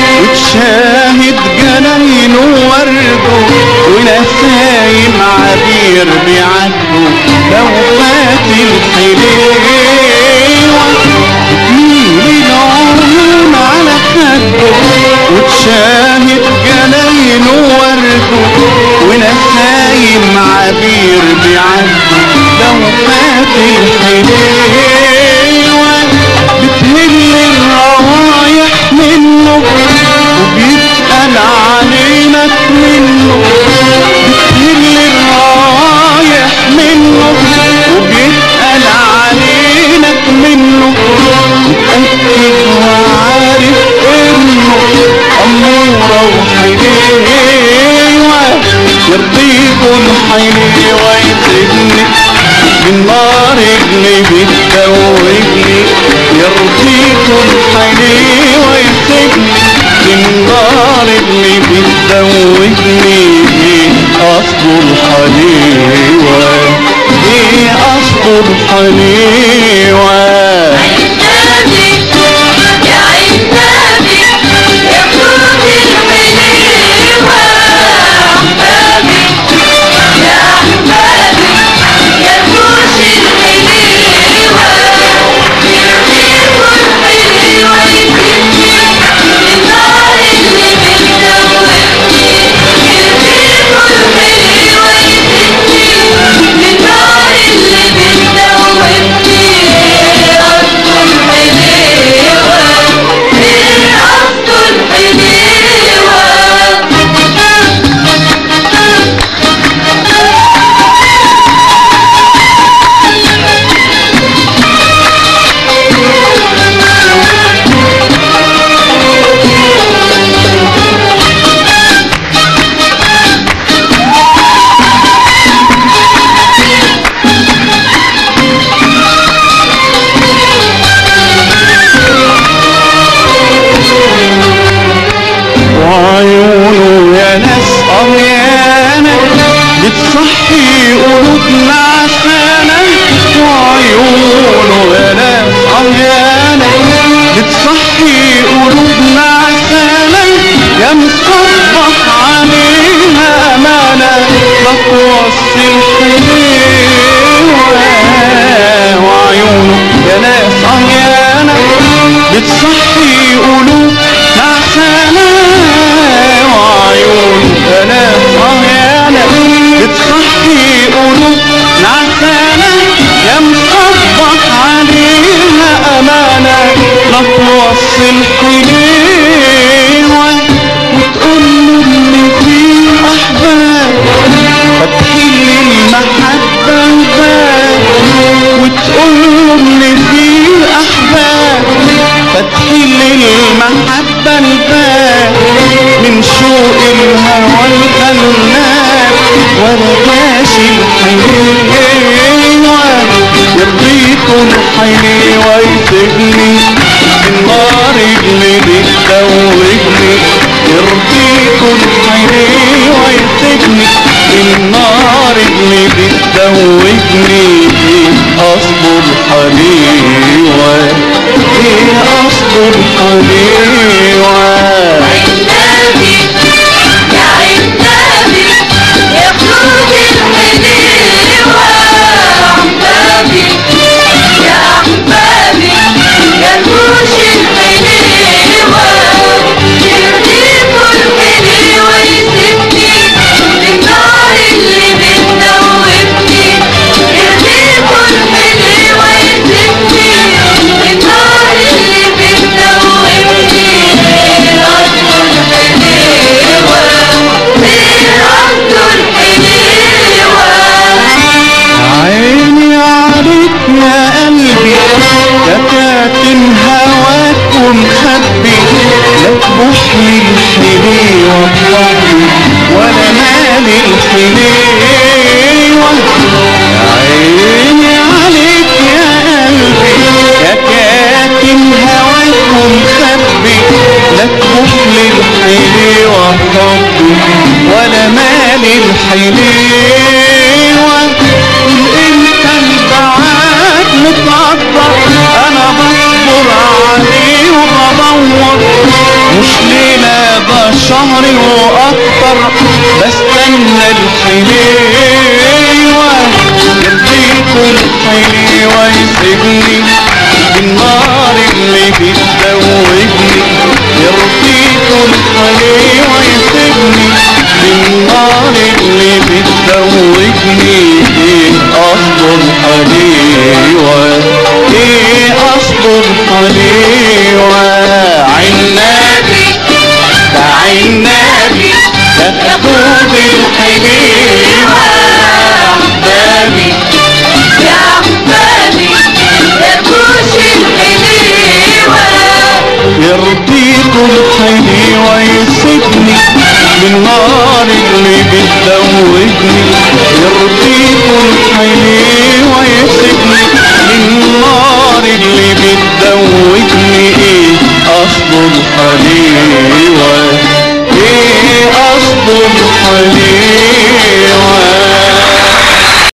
وتشاهد جناينه ورده ونسايم عبير بيعدوا لو فات الحليوة تميل العيون على خده وتشاهد جناينه ورده ونسايم عبير بيعدوا لو فات الحليوة بتهل الروايح منه وبيسأل علينك منه بتهل الروايح منه وبيسأل علينك منه متأكد وعارف انه أمورة وحليوة يرضيكوا الحليوة يسيبني من نار رجلي بتدوبني يرضيكوا الحليوة يسيبني من نار رجلي بتدوبني أصل الحليوة ايه أصل الحليوة بتصحي قلوبنا عشانك وعيونه يا ناس عميانة بتصحي قلوبنا عشانك يا مصبح عليها أمانة لا توصل حلوة وعيونه يا ناس عميانة بتصحي قلوبنا عشانك وعيونه يا ناس عميانة بتصحي قلوبنا عشانك يا مصبح عليها أمانة لا توصل حلوة وتقول له إن في أحباب فتحل المحبة الباب وتقول له إن في أحباب فتحل المحبة الباب من شوق الهوى الخلاب ورجاش الحلوة يرضيكوا الحلوة ويسيبني النار اللي بتدوبني يرضيكوا الحلوة ويسيبني النار اللي بتدوبني اصبر حلوة ايه اصبر حلوة عنابي يا عنابي يا خلود الحلوة عنابي يا أحبابي يا رموش الحلوة يرضيكوا الحلوة يسيبني النار اللي بتدوبني يرضيكوا الحلوة يسيبني النار اللي بتدوبني أصل الحلوة أصل الحلوة عيني عليك يا قلبي يا كاتم هواك ومخبي لا تبوح لي الحلوة بحبي ولا مالي الحلوة يا عيني عليك يا قلبي يا كاتم هواك ومخبي لا تبوح لي الحلوة بحبي ولا مالي الحلوة انت البعاد متقدر انا بصبر عليه وبدور مش ليلة ده شهري واكتر بستنى الحلوة يرضيكوا الحلوة يسيبني النار اللي بتدوبني يرضيكوا الحلوة يسيبني النار اللي بتدوبني اصبر حلوة ايه اصبر حلوة عنابي ده عنابي ده خلود الحلوة أحبابي يا أحبابي يا رموش الحلوة يرضيكوا الحلوة يسيبني من نار اللي بتدوبني يرضيكوا الحلوة يسيبني من نار اللي بتدوبني ايه اصبر حلوة ايه اصبر حلوة